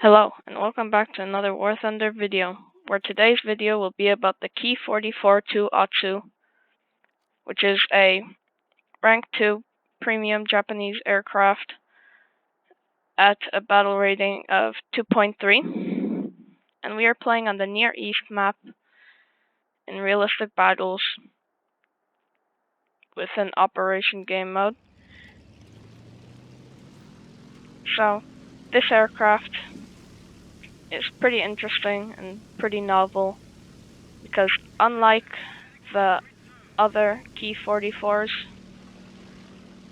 Hello, and welcome back to another War Thunder video, where today's video will be about the Ki-44-2 Otsu, which is a Rank 2 premium Japanese aircraft at a battle rating of 2.3, and we are playing on the Near East map in realistic battles with an operation game mode. So, this aircraft is pretty interesting and pretty novel, because unlike the other Ki-44s,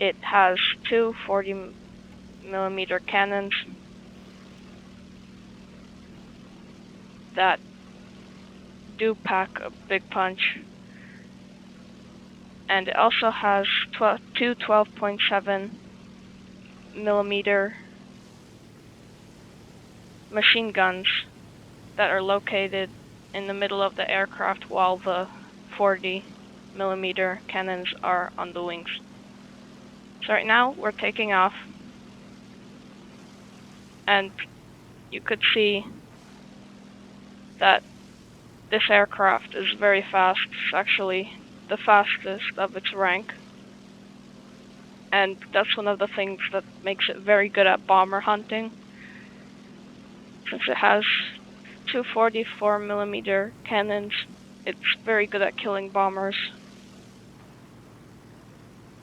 it has two 40mm cannons that do pack a big punch, and it also has two 12.7mm machine guns that are located in the middle of the aircraft, while the 40mm cannons are on the wings. So right now we're taking off, and you could see that this aircraft is very fast. It's actually the fastest of its rank, and that's one of the things that makes it very good at bomber hunting, since it has two 44mm cannons. It's very good at killing bombers,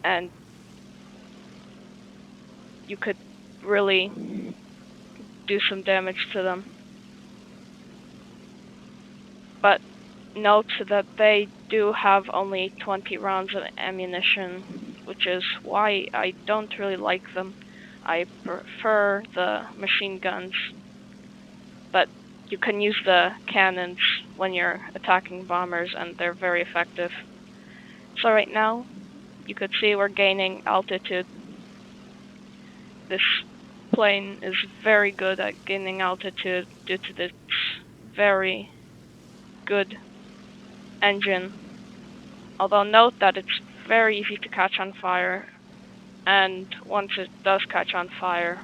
and you could really do some damage to them. But note that they do have only 20 rounds of ammunition, which is why I don't really like them. I prefer the machine guns, but you can use the cannons when you're attacking bombers, and they're very effective. So right now, you could see we're gaining altitude. This plane is very good at gaining altitude due to this very good engine. Although note that it's very easy to catch on fire, and once it does catch on fire,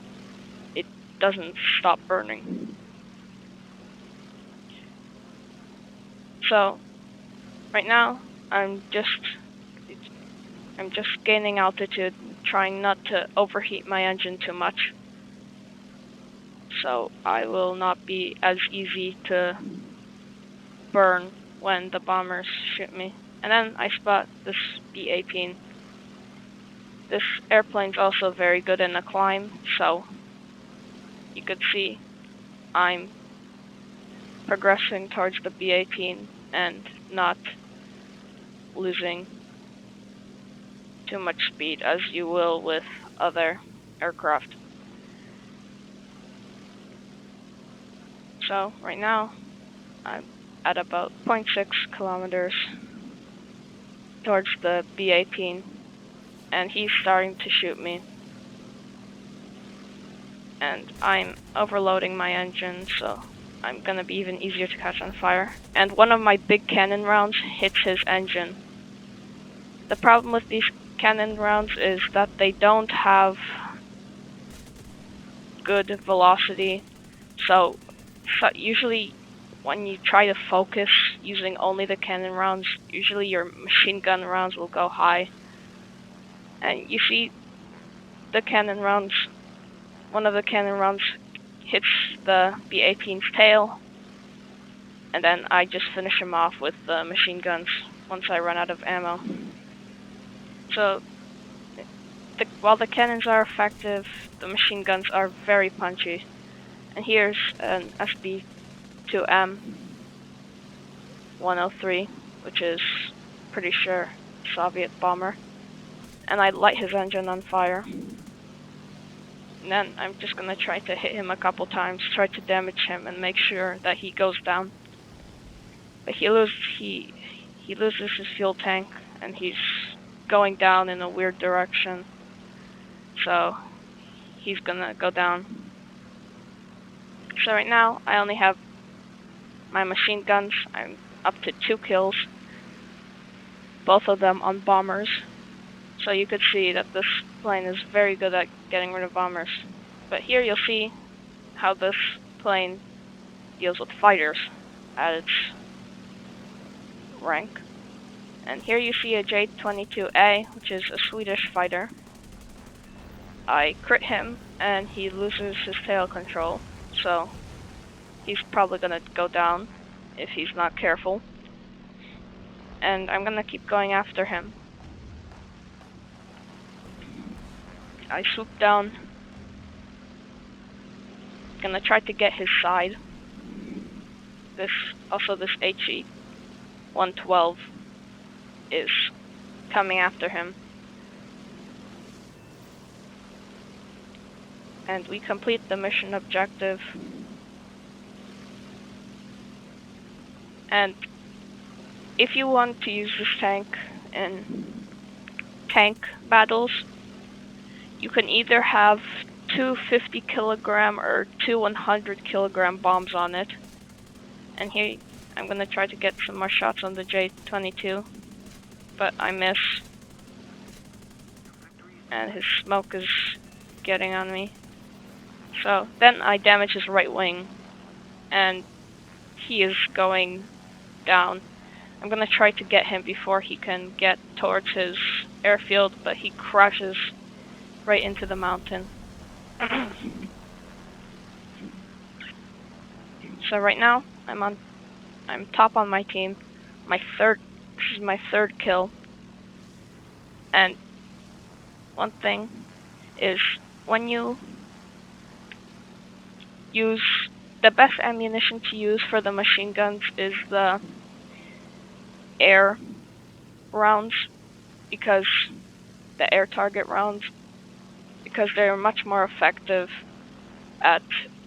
it doesn't stop burning. So right now, I'm just gaining altitude, trying not to overheat my engine too much, so I will not be as easy to burn when the bombers shoot me. And then I spot this B-18. This airplane's also very good in a climb, so you could see I'm progressing towards the B-18 and not losing too much speed as you will with other aircraft. So right now I'm at about 0.6 kilometers towards the B-18, and he's starting to shoot me, and I'm overloading my engine, so I'm gonna be even easier to catch on fire. And one of my big cannon rounds hits his engine. The problem with these cannon rounds is that they don't have good velocity, so usually when you try to focus using only the cannon rounds, usually your machine gun rounds will go high. And you see the cannon rounds, one of the cannon rounds hits the B-18's tail, and then I just finish him off with the machine guns once I run out of ammo. So while the cannons are effective, the machine guns are very punchy. And here's an SB-2M 103, which is pretty sure Soviet bomber. And I light his engine on fire. And then I'm just gonna try to hit him a couple times, try to damage him and make sure that he goes down. But he loses his fuel tank, and he's going down in a weird direction. So he's gonna go down. So right now I only have my machine guns. I'm up to 2 kills, both of them on bombers. So you could see that this plane is very good at getting rid of bombers. But here you'll see how this plane deals with fighters at its rank. And here you see a J-22A, which is a Swedish fighter. I crit him, and he loses his tail control, so he's probably gonna go down if he's not careful. And I'm gonna keep going after him. I swoop down, gonna try to get his side. This HE-112 is coming after him. And we complete the mission objective. And if you want to use this tank in tank battles, you can either have two 50-kilogram or two 100-kilogram bombs on it. And here, I'm gonna try to get some more shots on the J-22, but I miss. And his smoke is getting on me. So then I damage his right wing, and he is going down. I'm gonna try to get him before he can get towards his airfield, but he crashes right into the mountain. So right now, I'm top on my team. This is my third kill. And one thing is, when you use the best ammunition to use for the machine guns is the air rounds, because the air target rounds, because they're much more effective at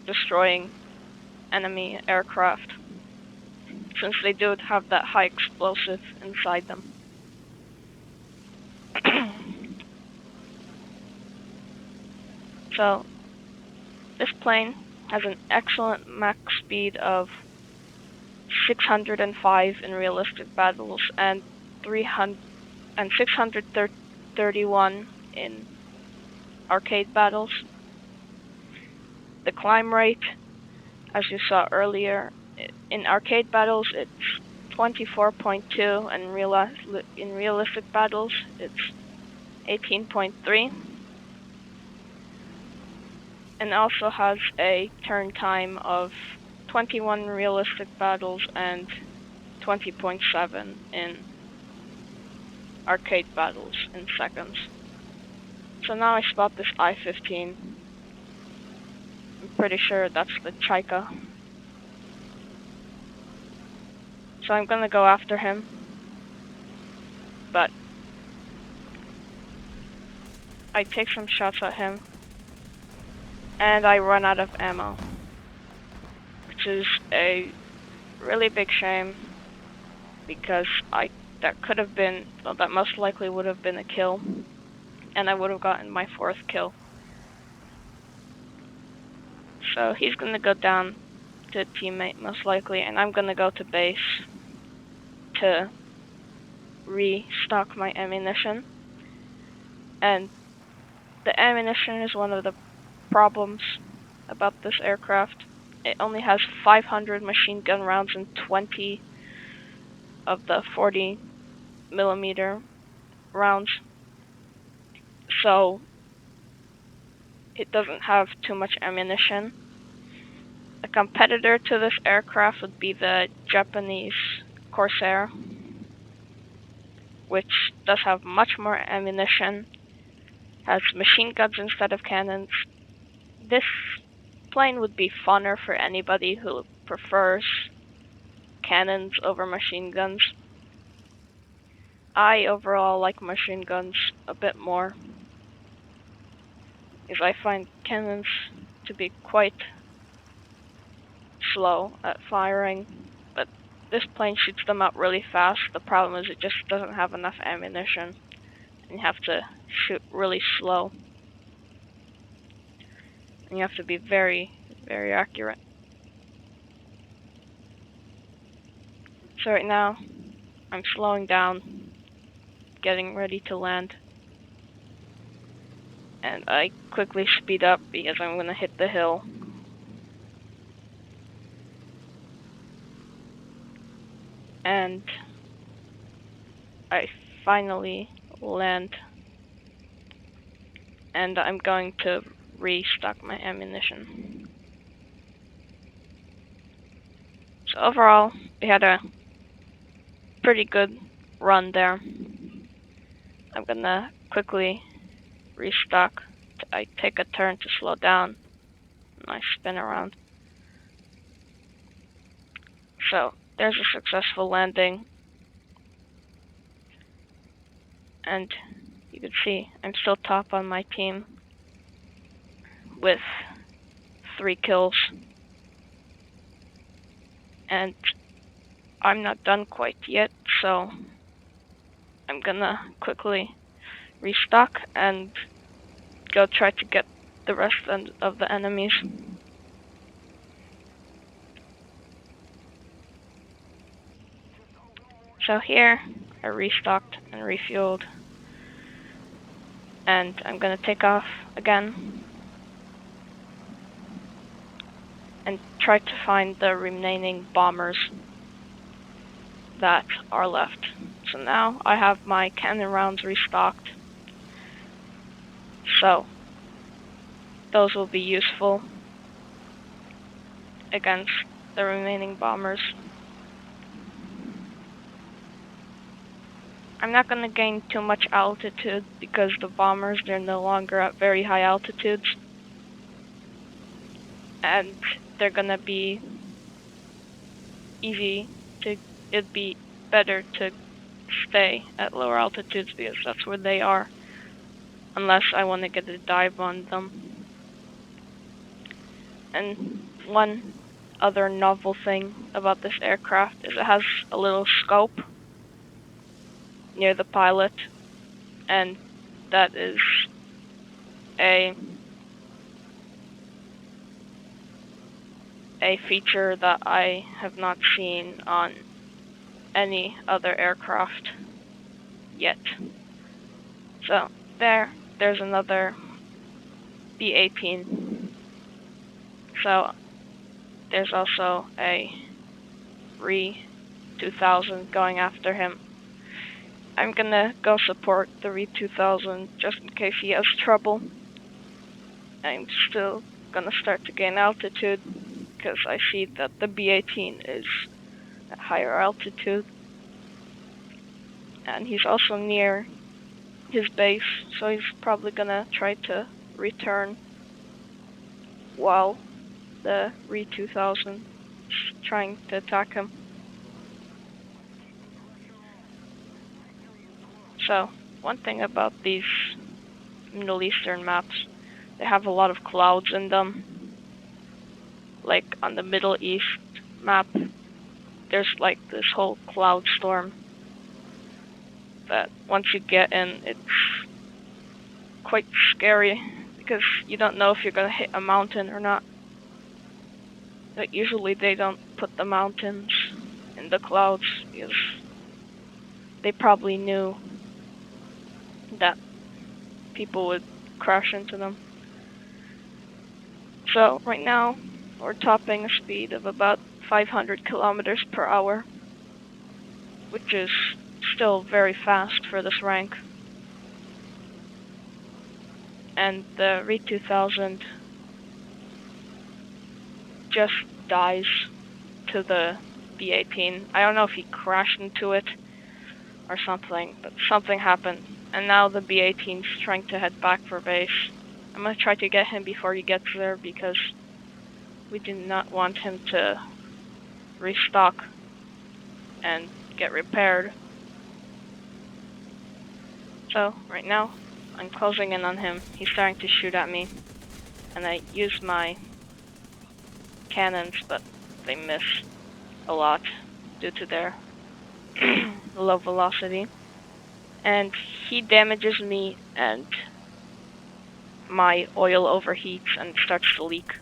destroying enemy aircraft, since they do have that high explosive inside them. So, this plane has an excellent Mach speed of 605 in realistic battles and 631 in arcade battles. The climb rate, as you saw earlier, in arcade battles it's 24.2, and in realistic battles it's 18.3. And also has a turn time of 21 realistic battles and 20.7 in arcade battles in seconds. So now I spot this I-15. I'm pretty sure that's the Chaika. So I'm gonna go after him. But I take some shots at him, and I run out of ammo, which is a really big shame, because that most likely would have been a kill, and I would have gotten my fourth kill. So he's gonna go down to a teammate most likely, and I'm gonna go to base to restock my ammunition. And the ammunition is one of the problems about this aircraft. It only has 500 machine gun rounds and 20 of the 40mm rounds. So it doesn't have too much ammunition. A competitor to this aircraft would be the Japanese Corsair, which does have much more ammunition, has machine guns instead of cannons. This plane would be funner for anybody who prefers cannons over machine guns. I overall like machine guns a bit more, because I find cannons to be quite slow at firing, but this plane shoots them out really fast. The problem is it just doesn't have enough ammunition, and you have to shoot really slow. And you have to be very, very accurate. So right now, I'm slowing down, getting ready to land. And I quickly speed up because I'm gonna hit the hill. and I finally land, and I'm going to restock my ammunition. So overall, we had a pretty good run there. I'm gonna quickly restock. I take a turn to slow down, and I spin around. So there's a successful landing, and you can see I'm still top on my team with 3 kills, and I'm not done quite yet, so I'm gonna quickly restock and go try to get the rest of the enemies. So here, I restocked and refueled, and I'm gonna take off again and try to find the remaining bombers that are left. So now I have my cannon rounds restocked, so those will be useful against the remaining bombers. I'm not going to gain too much altitude because the bombers, they're no longer at very high altitudes, and they're going to be easy to, it'd be better to stay at lower altitudes because that's where they are, unless I want to get a dive on them. And one other novel thing about this aircraft is it has a little scope near the pilot, and that is a feature that I have not seen on any other aircraft yet. So there's another B-18. So there's also a Re-2000 going after him. I'm gonna go support the Re-2000 just in case he has trouble. I'm still gonna start to gain altitude because I see that the B-18 is at higher altitude. And he's also near his base, so he's probably gonna try to return while the Re-2000 is trying to attack him. So, one thing about these Middle Eastern maps, they have a lot of clouds in them. Like on the Middle East map, there's like this whole cloud storm that once you get in, it's quite scary because you don't know if you're gonna hit a mountain or not. But usually they don't put the mountains in the clouds because they probably knew that people would crash into them. So right now we're topping a speed of about 500 kilometers per hour, which is still very fast for this rank. And the Re-2000 just dies to the B-18. I don't know if he crashed into it or something, but something happened. And now the B-18's trying to head back for base. I'm gonna try to get him before he gets there because we do not want him to restock and get repaired. So right now, I'm closing in on him. He's starting to shoot at me, and I use my cannons, but they miss a lot due to their low velocity. And he damages me, and my oil overheats and starts to leak.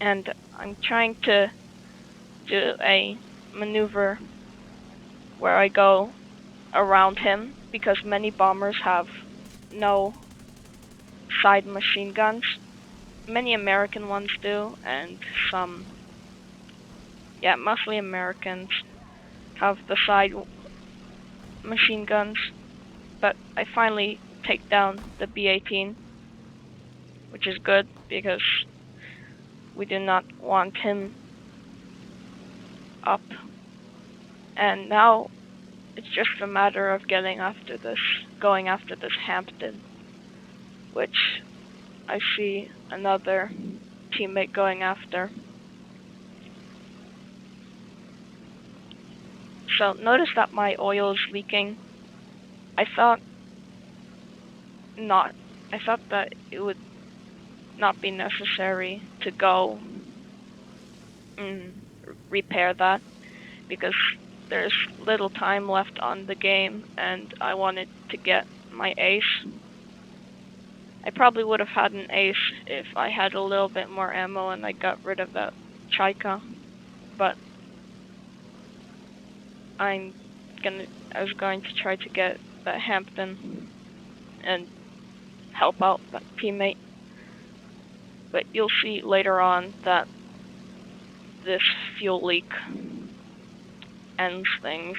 And I'm trying to do a maneuver where I go around him because many bombers have no side machine guns. Many American ones do, and some Yeah, mostly Americans have the side machine guns, but I finally take down the B-18, which is good because we do not want him up. And now it's just a matter of going after this Hampton, which I see another teammate going after. So notice that my oil is leaking. I thought not. I thought that it would not be necessary to go and repair that because there's little time left on the game and I wanted to get my ace. I probably would have had an ace if I had a little bit more ammo and I got rid of that Chaika, but I'm I was going to try to get that Hampton and help out that teammate. But you'll see later on that this fuel leak ends things.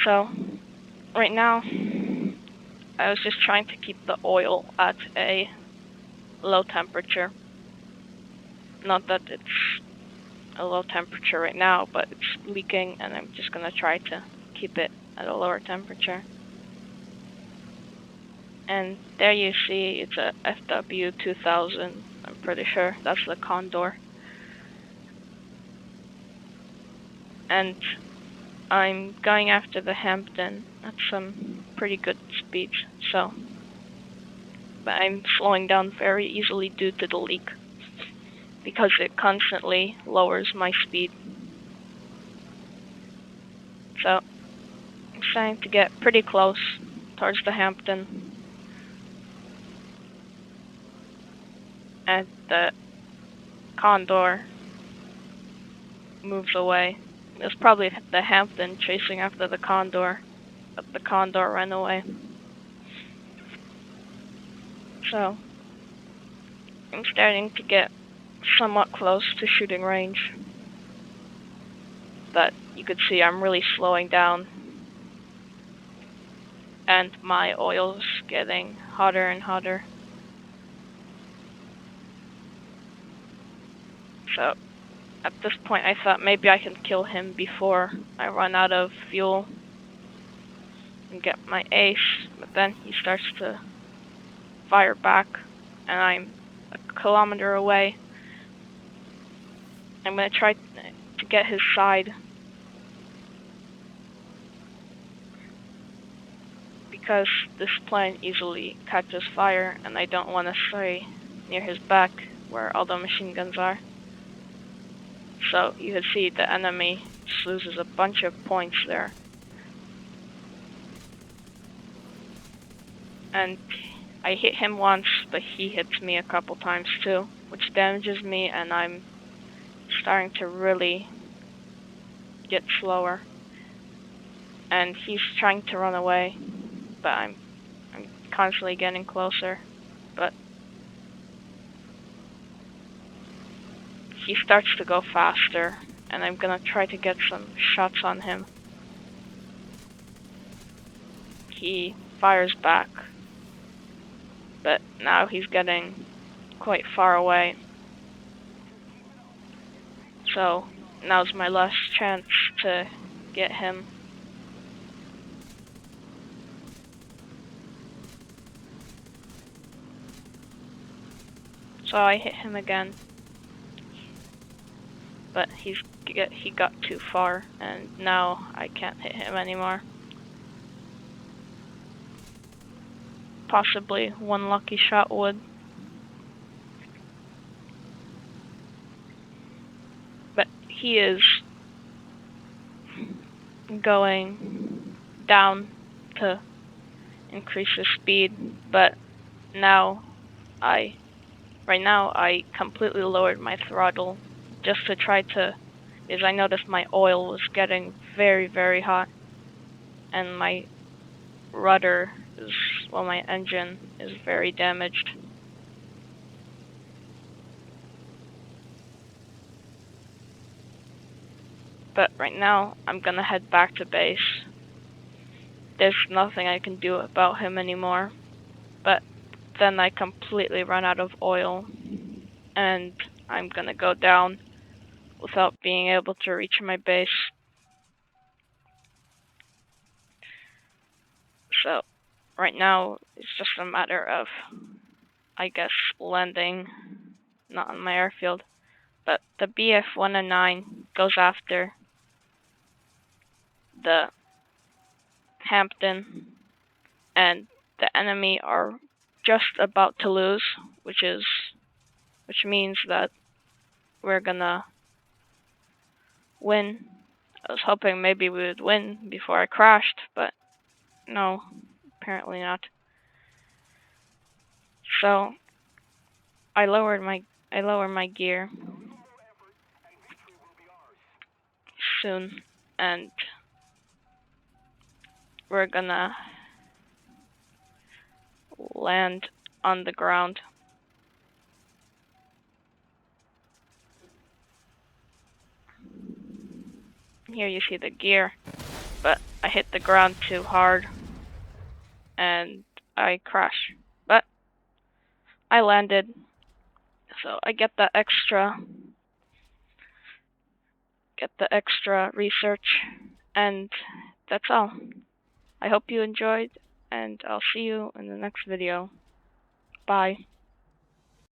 So, right now, I was just trying to keep the oil at a low temperature. Not that it's a low temperature right now, but it's leaking and I'm just gonna try to keep it at a lower temperature. And there you see it's a FW2000. I'm pretty sure that's the Condor. And I'm going after the Hampton at some pretty good speeds, so but I'm slowing down very easily due to the leak because it constantly lowers my speed. So I'm starting to get pretty close towards the Hampton. And the Condor moves away. It was probably the Hampton chasing after the Condor, but the Condor ran away. So I'm starting to get somewhat close to shooting range. But you could see I'm really slowing down. And my oil's getting hotter and hotter. So at this point I thought maybe I can kill him before I run out of fuel and get my ace, but then he starts to fire back and I'm a kilometer away. I'm gonna try to get his side because this plane easily catches fire and I don't want to stay near his back where all the machine guns are. So you can see the enemy just loses a bunch of points there. And I hit him once, but he hits me a couple times too, which damages me and I'm starting to really get slower. And he's trying to run away, but I'm constantly getting closer. But he starts to go faster, and I'm gonna try to get some shots on him. He fires back, but now he's getting quite far away. So now's my last chance to get him. So I hit him again, but he got too far, and now I can't hit him anymore. Possibly one lucky shot would. But he is going down to increase his speed, but now right now I completely lowered my throttle just to try to, because I noticed my oil was getting very, very hot, and my rudder is, well, my engine is very damaged. But right now, I'm gonna head back to base. There's nothing I can do about him anymore. But then I completely run out of oil, and I'm gonna go down without being able to reach my base. So right now, it's just a matter of, I guess, landing, not on my airfield. But the BF-109 goes after the Hampton, and the enemy are just about to lose, which means that we're gonna win. I was hoping maybe we would win before I crashed, but no, apparently not. So I lower my gear soon, and we're gonna land on the ground. Here you see the gear, but I hit the ground too hard and I crash. But I landed, so I get the extra research, and that's all. I hope you enjoyed, and I'll see you in the next video. Bye.